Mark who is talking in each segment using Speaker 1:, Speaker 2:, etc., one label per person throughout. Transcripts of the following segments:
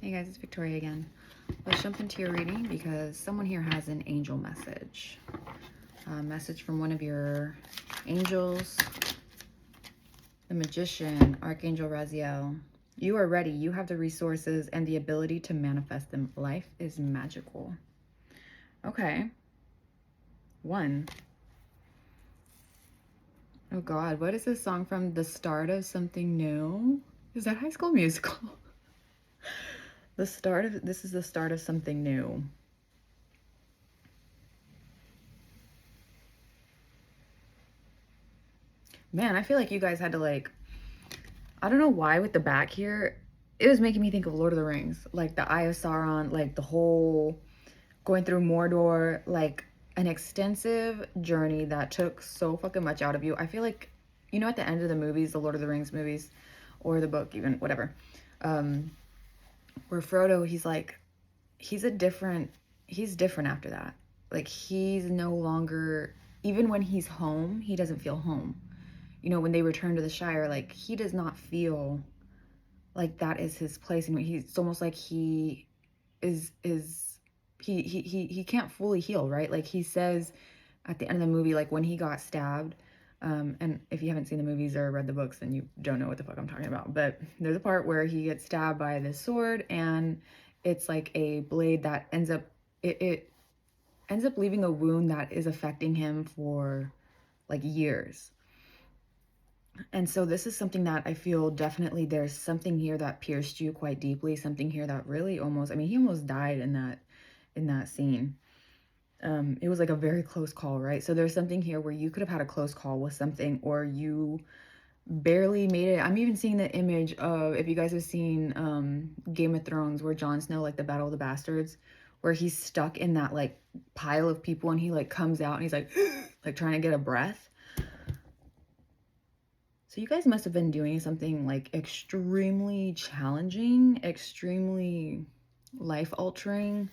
Speaker 1: Hey guys, it's Victoria again. Let's jump into your reading because someone here has an angel message. A message from one of your angels, the Magician, Archangel Raziel. You are ready. You have the resources and the ability to manifest them. Life is magical. Okay. 1. Oh God, what is this song from? The Start of Something New? Is that High School Musical? This is the start of something new. Man, I feel like you guys had to I don't know why with the back here, it was making me think of Lord of the Rings. Like the Eye of Sauron, like the whole going through Mordor, like an extensive journey that took so fucking much out of you. I feel like, you know, at the end of the movies, the Lord of the Rings movies, or the book even, whatever, where Frodo, he's different after that. Like he's no longer, even when he's home, he doesn't feel home. You know, when they return to the Shire, like he does not feel like that is his place, and it's almost like he he can't fully heal, right? Like he says at the end of the movie, like when he got stabbed, and if you haven't seen the movies or read the books, then you don't know what the fuck I'm talking about. But there's a part where he gets stabbed by this sword, and it's like a blade that ends up it ends up leaving a wound that is affecting him for like years. And so this is something that I feel definitely there's something here that pierced you quite deeply, something here that really almost, I mean, he almost died in that scene. It was like a very close call, right? So there's something here where you could have had a close call with something, or you barely made it. I'm even seeing the image of, if you guys have seen Game of Thrones, where Jon Snow, like the Battle of the Bastards, where he's stuck in that like pile of people and he like comes out and he's like like trying to get a breath. So you guys must have been doing something like extremely challenging, extremely life-altering.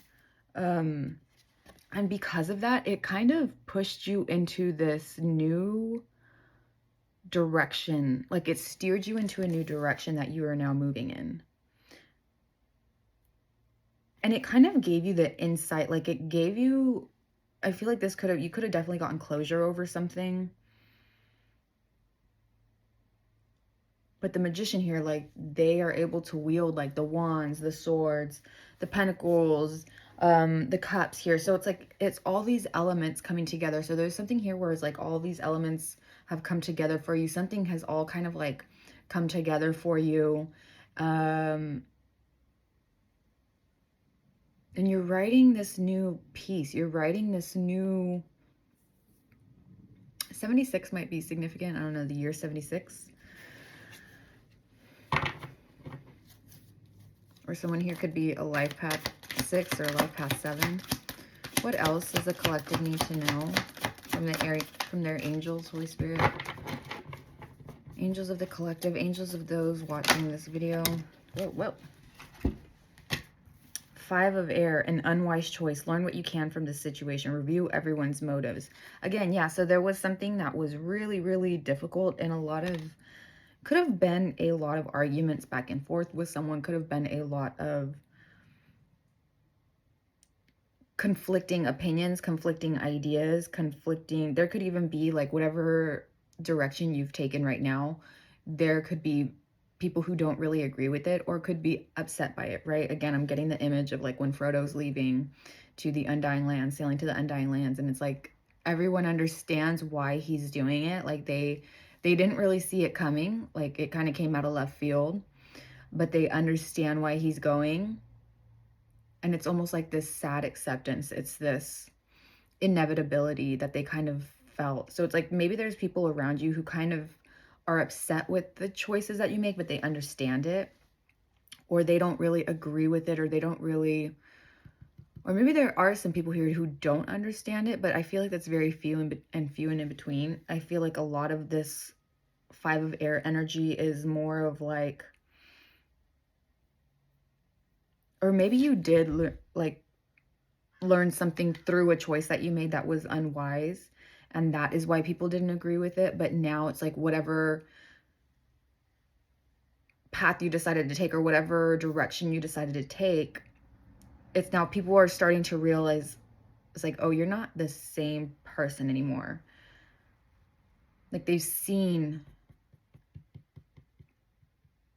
Speaker 1: And because of that, it kind of pushed you into this new direction. Like it steered you into a new direction that you are now moving in. And it kind of gave you the insight, like it gave you, I feel like you could have definitely gotten closure over something. But the Magician here, like they are able to wield like the wands, the swords, the pentacles, the cups here. So it's like, it's all these elements coming together. So there's something here where it's like all these elements have come together for you. Something has all kind of like come together for you. And you're writing this new piece. You're writing this new, 76 might be significant. I don't know, the year 76. Or someone here could be a life path 6 or a life path 7. What else does the collective need to know from their angels, Holy Spirit? Angels of the collective, angels of those watching this video. Whoa. 5 of air, an unwise choice. Learn what you can from this situation. Review everyone's motives. Again, yeah, so there was something that was really, really difficult, and could have been a lot of arguments back and forth with someone, could have been a lot of conflicting opinions, conflicting ideas, there could even be like whatever direction you've taken right now, there could be people who don't really agree with it or could be upset by it, right? Again, I'm getting the image of like when Frodo's leaving to the Undying Lands, sailing to the Undying Lands, and it's like everyone understands why he's doing it. Like they didn't really see it coming, like it kind of came out of left field, but they understand why he's going. And it's almost like this sad acceptance. It's this inevitability that they kind of felt. So it's like maybe there's people around you who kind of are upset with the choices that you make, but they understand it, or they don't really agree with it, or they don't really, or maybe there are some people here who don't understand it, but I feel like that's very few and in between. I feel like a lot of this 5 of air energy is more of like, or maybe you did learn something through a choice that you made that was unwise, and that is why people didn't agree with it. But now it's like whatever path you decided to take or whatever direction you decided to take, it's now people are starting to realize, it's like, oh, you're not the same person anymore. Like they've seen,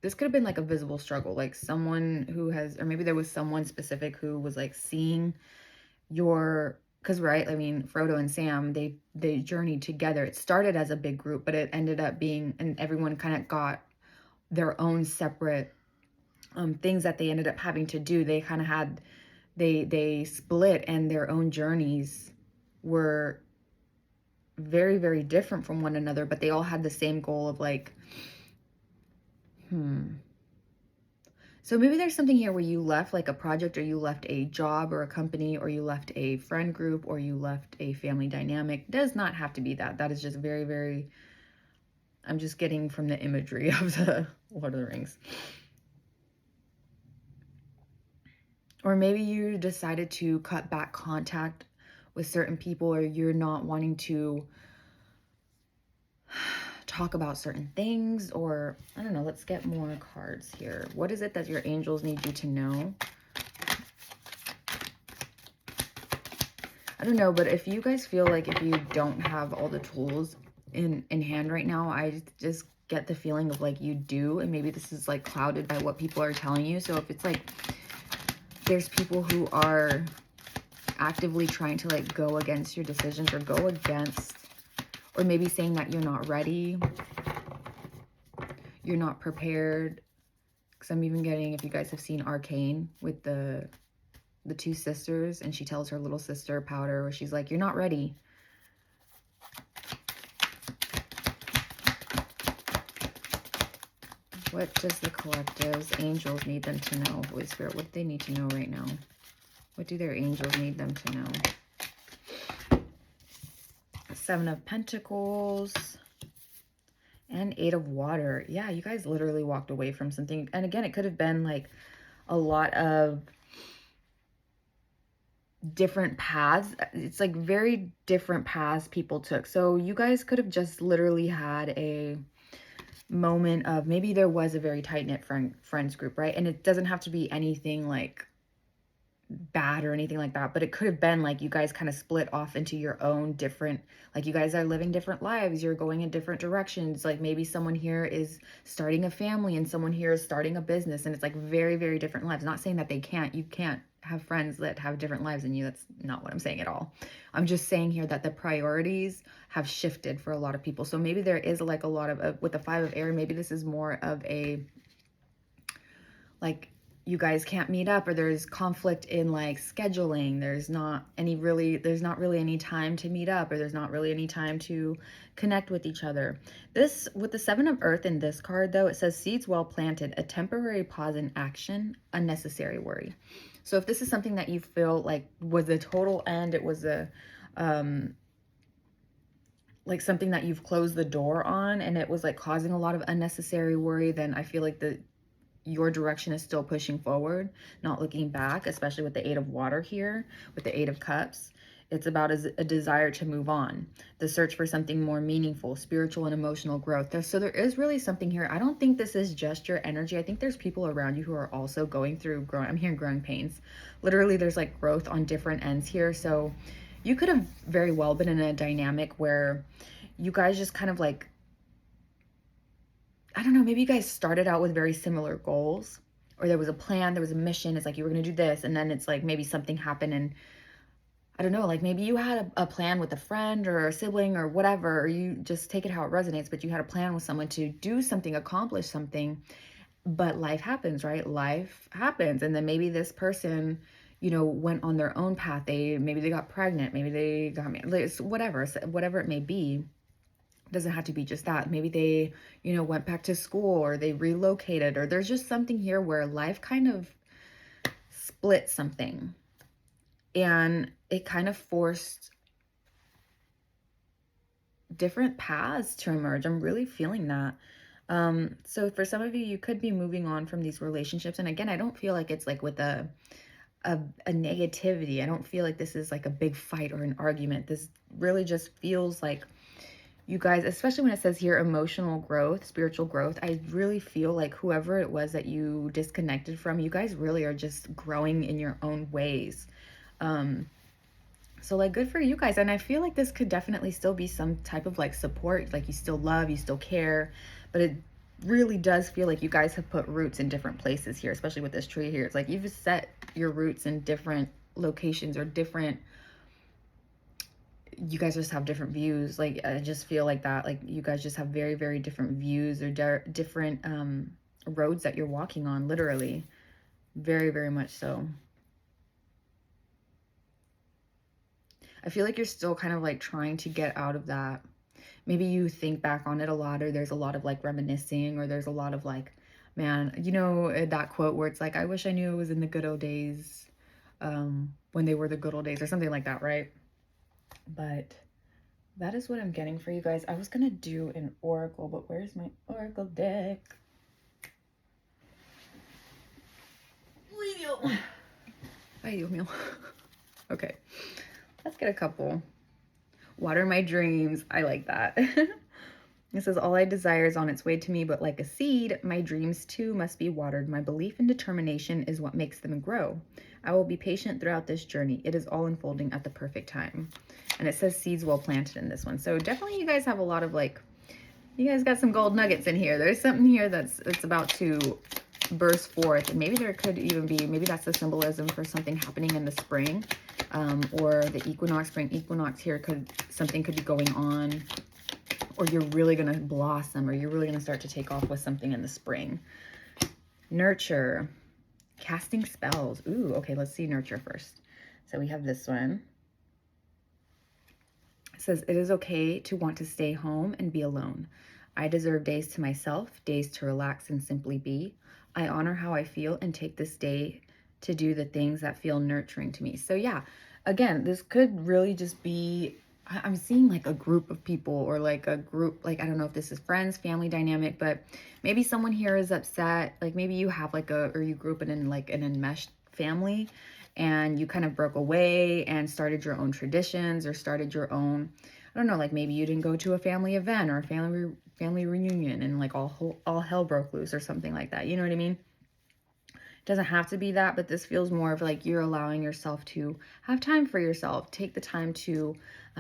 Speaker 1: this could have been like a visible struggle, like someone who has, or maybe there was someone specific who was like seeing your, because right, I mean, Frodo and Sam, they journeyed together. It started as a big group, but it ended up being, and everyone kind of got their own separate things that they ended up having to do. They kind of had, they split, and their own journeys were very, very different from one another, but they all had the same goal of like, so maybe there's something here where you left like a project, or you left a job or a company, or you left a friend group, or you left a family dynamic. It does not have to be that. That is just very, very, I'm just getting from the imagery of the Lord of the Rings. Or maybe you decided to cut back contact with certain people, or you're not wanting to talk about certain things, or I don't know. Let's get more cards here. What is it that your angels need you to know? I don't know, but if you guys feel like if you don't have all the tools in hand right now, I just get the feeling of like you do, and maybe this is like clouded by what people are telling you. So if it's like there's people who are actively trying to like go against your decisions, or go against, or maybe saying that you're not ready, you're not prepared. Because I'm even getting, if you guys have seen Arcane with the two sisters, and she tells her little sister Powder, where she's like, you're not ready. What does the collective's angels need them to know? Holy Spirit, what do they need to know right now? What do their angels need them to know? Seven of Pentacles and Eight of Water. Yeah, you guys literally walked away from something. And again, it could have been like a lot of different paths. It's like very different paths people took. So you guys could have just literally had a moment of, maybe there was a very tight-knit friends group, right? And it doesn't have to be anything like bad or anything like that, but it could have been like you guys kind of split off into your own different, like you guys are living different lives, you're going in different directions. Like maybe someone here is starting a family and someone here is starting a business, and it's like very, very different lives. Not saying that you can't have friends that have different lives than you. That's not what I'm saying at all. I'm just saying here that the priorities have shifted for a lot of people. So maybe there is like a lot of, with the Five of Air, maybe this is more of a, like, you guys can't meet up, or there's conflict in like scheduling. There's not really any time to meet up, or there's not really any time to connect with each other. This, with the Seven of Earth in this card though, it says seeds well planted, a temporary pause in action, unnecessary worry. So if this is something that you feel like was a total end, it was a like something that you've closed the door on, and it was like causing a lot of unnecessary worry, then I feel like your direction is still pushing forward, not looking back, especially with the Eight of Water here, with the Eight of Cups. It's about a desire to move on, the search for something more meaningful, spiritual and emotional growth. So there is really something here. I don't think this is just your energy. I think there's people around you who are also going through I'm hearing growing pains. Literally, there's like growth on different ends here. So you could have very well been in a dynamic where you guys just kind of like, I don't know, maybe you guys started out with very similar goals, or there was a plan, there was a mission. It's like you were going to do this, and then it's like maybe something happened, and I don't know, like maybe you had a plan with a friend or a sibling or whatever, or you just take it how it resonates, but you had a plan with someone to do something, accomplish something, but life happens, right? Life happens. And then maybe this person, went on their own path. Maybe they got pregnant, maybe they got married, whatever it may be. Doesn't have to be just that. Maybe they, went back to school, or they relocated, or there's just something here where life kind of split something, and it kind of forced different paths to emerge. I'm really feeling that. So for some of you, you could be moving on from these relationships. And again, I don't feel like it's like with a negativity. I don't feel like this is like a big fight or an argument. This really just feels like you guys, especially when it says here emotional growth, spiritual growth, I really feel like whoever it was that you disconnected from, you guys really are just growing in your own ways. So like good for you guys. And I feel like this could definitely still be some type of like support, like you still love, you still care, but it really does feel like you guys have put roots in different places here, especially with this tree here. It's like you've set your roots in different locations or different, you guys just have different views. Like I just feel like that, like you guys just have very, very different views or different roads that you're walking on, literally. Very, very much so. I feel like you're still kind of like trying to get out of that. Maybe you think back on it a lot, or there's a lot of like reminiscing, or there's a lot of like, man, you know, that quote where it's like, I wish I knew it was in the good old days, when they were the good old days, or something like that, right? But that is what I'm getting for you guys. I was gonna do an oracle, but where's my oracle deck? Ay, Dios mío. Okay, let's get a couple. Water my dreams. I like that. It says, all I desire is on its way to me, but like a seed, my dreams too must be watered. My belief and determination is what makes them grow. I will be patient throughout this journey. It is all unfolding at the perfect time. And it says seeds well planted in this one. So definitely you guys have a lot of like, you guys got some gold nuggets in here. There's something here that's about to burst forth. And maybe there could even be, maybe that's the symbolism for something happening in the spring, or the equinox, spring equinox here. Something could be going on, or you're really going to blossom, or you're really going to start to take off with something in the spring. Nurture, casting spells. Ooh, okay, let's see nurture first. So we have this one. It says, it is okay to want to stay home and be alone. I deserve days to myself, days to relax and simply be. I honor how I feel and take this day to do the things that feel nurturing to me. So yeah, again, this could really just be, I'm seeing like a group of people, or like a group, like, I don't know if this is friends, family dynamic, but maybe someone here is upset. Like maybe you have like or you grew up in like an enmeshed family, and you kind of broke away and started your own traditions, or started your own, I don't know, like maybe you didn't go to a family event or a family reunion, and like all hell broke loose or something like that. You know what I mean? It doesn't have to be that, but this feels more of like you're allowing yourself to have time for yourself. Take the time to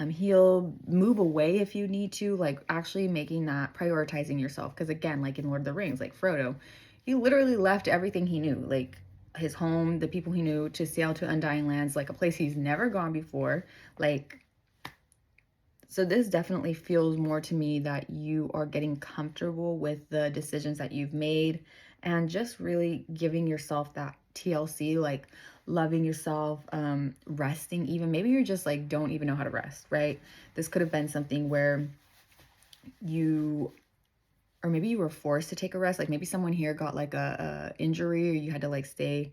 Speaker 1: heal, move away if you need to, like actually making that, prioritizing yourself. Because again, like in Lord of the Rings, like Frodo, he literally left everything he knew, like his home, the people he knew, to sail to Undying Lands, like a place he's never gone before. Like, so this definitely feels more to me that you are getting comfortable with the decisions that you've made, and just really giving yourself that TLC, like loving yourself, resting even. Maybe you're just like, don't even know how to rest, right? This could have been something where you, or maybe you were forced to take a rest. Like maybe someone here got like a injury, or you had to like stay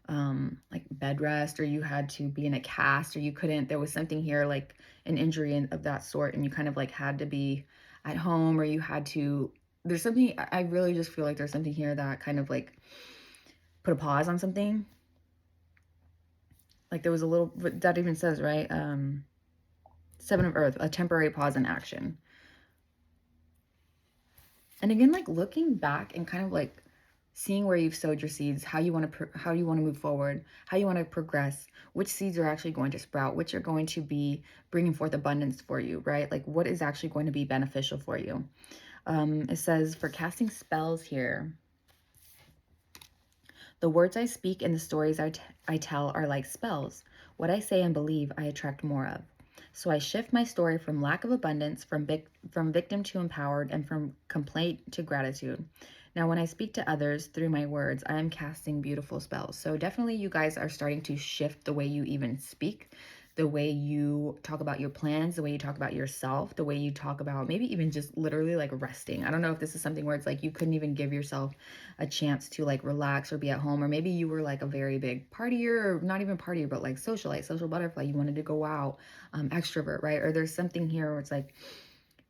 Speaker 1: like bed rest, or you had to be in a cast, or you couldn't, there was something here like an injury of that sort, and you kind of like had to be at home, or you had to, there's something, I really just feel like there's something here that kind of like put a pause on something. Like there was a little, that even says, right, Seven of Earth, a temporary pause in action. And again, like looking back and kind of like seeing where you've sowed your seeds, how you want to move forward, how you want to progress, which seeds are actually going to sprout, which are going to be bringing forth abundance for you, right? Like what is actually going to be beneficial for you. It says for casting spells here, the words I speak and the stories I tell are like spells. What I say and believe, I attract more of. So I shift my story from lack of abundance, from victim to empowered, and from complaint to gratitude. Now, when I speak to others through my words, I am casting beautiful spells. So definitely you guys are starting to shift the way you even speak, the way you talk about your plans, the way you talk about yourself, the way you talk about maybe even just literally like resting. I don't know if this is something where it's like you couldn't even give yourself a chance to like relax or be at home, or maybe you were like a very big partier, or not even partier, but like socialite, social butterfly. You wanted to go out, extrovert, right? Or there's something here where it's like,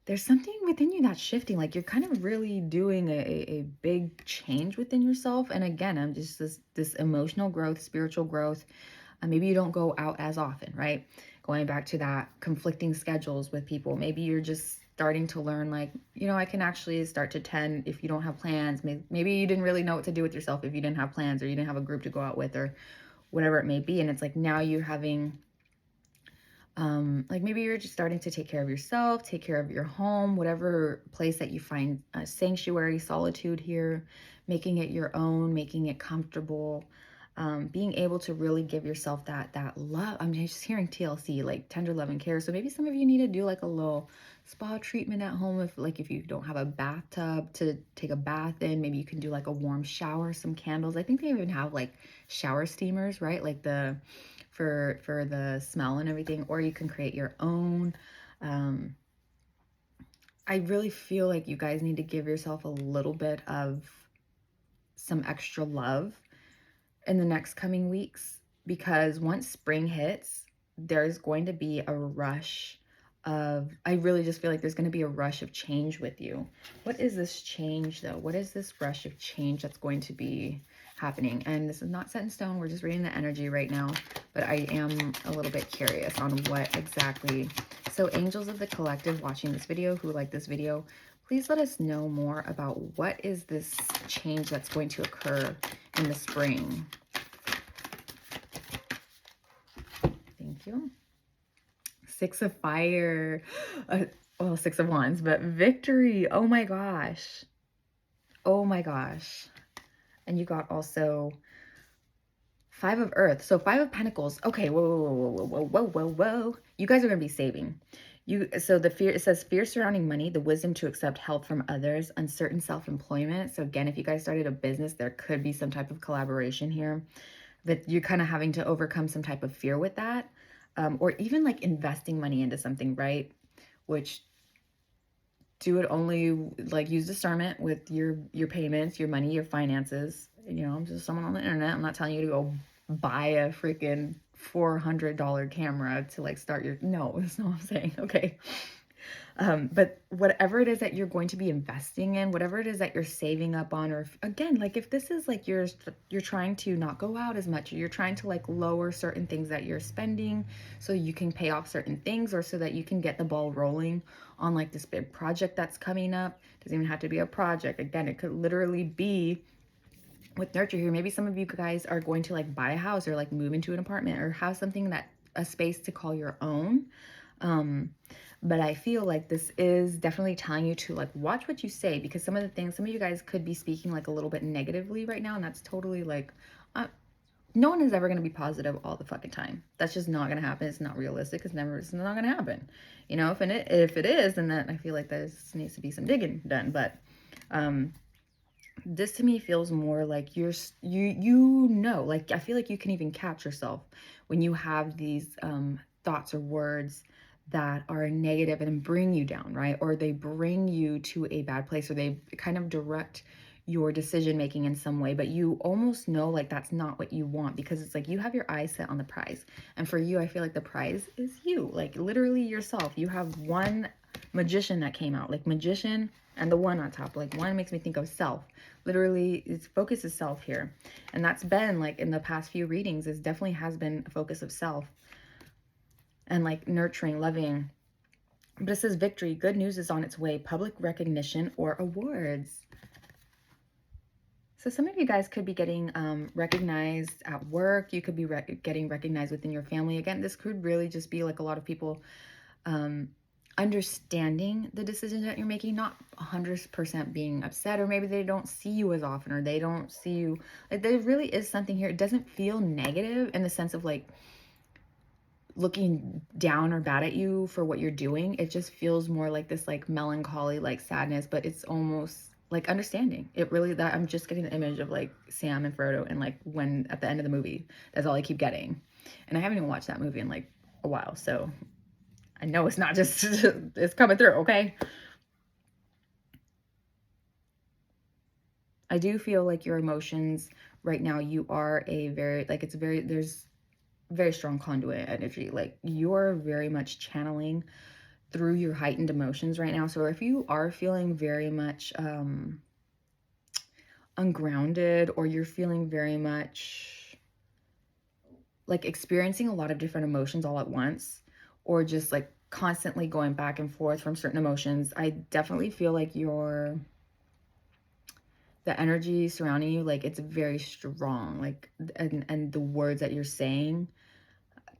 Speaker 1: there's something within you that's shifting, like you're kind of really doing a big change within yourself. And again, I'm just this emotional growth, spiritual growth. Maybe you don't go out as often, right? Going back to that, conflicting schedules with people. Maybe you're just starting to learn, like, you know, I can actually start to tend if you don't have plans. Maybe you didn't really know what to do with yourself if you didn't have plans, or you didn't have a group to go out with, or whatever it may be. And it's like now you're having, like maybe you're just starting to take care of yourself, take care of your home, whatever place that you find sanctuary, solitude here, making it your own, making it comfortable, being able to really give yourself that love. I'm just hearing TLC, like tender love and care. So maybe some of you need to do like a little spa treatment at home. If you don't have a bathtub to take a bath in, maybe you can do like a warm shower, some candles. I think they even have like shower steamers, right? Like the for the smell and everything, or you can create your own. I really feel like you guys need to give yourself a little bit of some extra love in the next coming weeks, because once spring hits, there's going to be a rush of, I really just feel like there's going to be a rush of change with you. What is this change though? What is this rush of change that's going to be happening? And this is not set in stone. We're just reading the energy right now, but I am a little bit curious on what exactly. So angels of the collective watching this video, who like this video, please let us know more about what is this change that's going to occur in the spring. Thank you. Six of Fire. Well, Six of Wands, but victory. Oh my gosh. Oh my gosh. And you got also Five of Earth. So Five of Pentacles. Okay, whoa, whoa, whoa, whoa, whoa, whoa, whoa, whoa. You guys are going to be saving. So the fear, it says fear surrounding money, the wisdom to accept help from others, uncertain self-employment. So again, if you guys started a business, there could be some type of collaboration here that you're kind of having to overcome some type of fear with that. Or even like investing money into something, right? Which do it only, like use discernment with your payments, your money, your finances. You know, I'm just someone on the internet. I'm not telling you to go buy a freaking $400 camera to like start your, no, that's not what I'm saying. Okay. But whatever it is that you're going to be investing in, whatever it is that you're saving up on, or again, like if this is like you're trying to not go out as much, or you're trying to like lower certain things that you're spending so you can pay off certain things, or so that you can get the ball rolling on like this big project that's coming up. Doesn't even have to be a project. Again, it could literally be with nurture here. Maybe some of you guys are going to like buy a house, or like move into an apartment, or have something that a space to call your own. But I feel like this is definitely telling you to like watch what you say, because some of you guys could be speaking like a little bit negatively right now, and that's totally like, no one is ever going to be positive all the fucking time. That's just not going to happen. It's not realistic. It's not going to happen. You know, if it is, then that I feel like there needs to be some digging done. But this to me feels more like you know, like I feel like you can even catch yourself when you have these thoughts or words that are negative and bring you down, right? Or they bring you to a bad place, or they kind of direct your decision making in some way, but you almost know like that's not what you want, because it's like you have your eyes set on the prize. And for you, I feel like the prize is you, like literally yourself. You have one magician that came out, like magician, and the one on top, like one makes me think of self. Literally, its focus is self here. And that's been like in the past few readings, is definitely has been a focus of self and like nurturing, loving. But it says victory, good news is on its way, public recognition or awards. So some of you guys could be getting recognized at work. You could be getting recognized within your family. Again, this could really just be like a lot of people understanding the decisions that you're making, not 100% being upset, or maybe they don't see you as often, or they don't see you. Like there really is something here. It doesn't feel negative in the sense of like looking down or bad at you for what you're doing. It just feels more like this like melancholy, like sadness, but it's almost like understanding. It really, that I'm just getting the image of like Sam and Frodo, and like when at the end of the movie, that's all I keep getting. And I haven't even watched that movie in like a while, so I know it's not just it's coming through. Okay, I do feel like your emotions right now, you are a very like, it's very, there's very strong conduit energy. Like you're very much channeling through your heightened emotions right now. So if you are feeling very much ungrounded, or you're feeling very much like experiencing a lot of different emotions all at once, or just like constantly going back and forth from certain emotions. I definitely feel like the energy surrounding you, like it's very strong, like, and the words that you're saying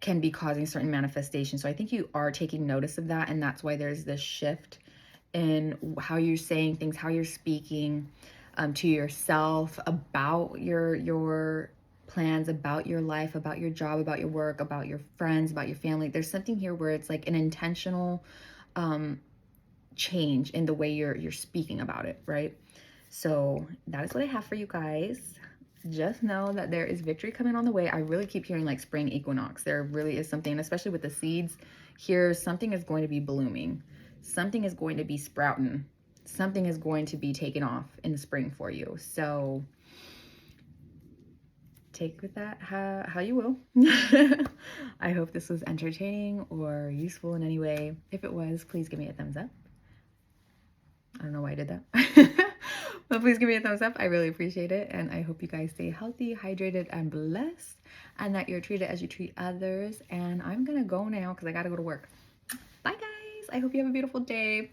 Speaker 1: can be causing certain manifestations. So I think you are taking notice of that, and that's why there's this shift in how you're saying things, how you're speaking to yourself about your plans, about your life, about your job, about your work, about your friends, about your family. There's something here where it's like an intentional change in the way you're speaking about it, right? So that is what I have for you guys. Just know that there is victory coming on the way. I really keep hearing like spring equinox. There really is something, especially with the seeds here, something is going to be blooming. Something is going to be sprouting. Something is going to be taken off in the spring for you. So take with that how you will. I hope this was entertaining or useful in any way. If it was, please give me a thumbs up. I don't know why I did that. But please give me a thumbs up. I really appreciate it. And I hope you guys stay healthy, hydrated, and blessed. And that you're treated as you treat others. And I'm going to go now because I got to go to work. Bye, guys. I hope you have a beautiful day.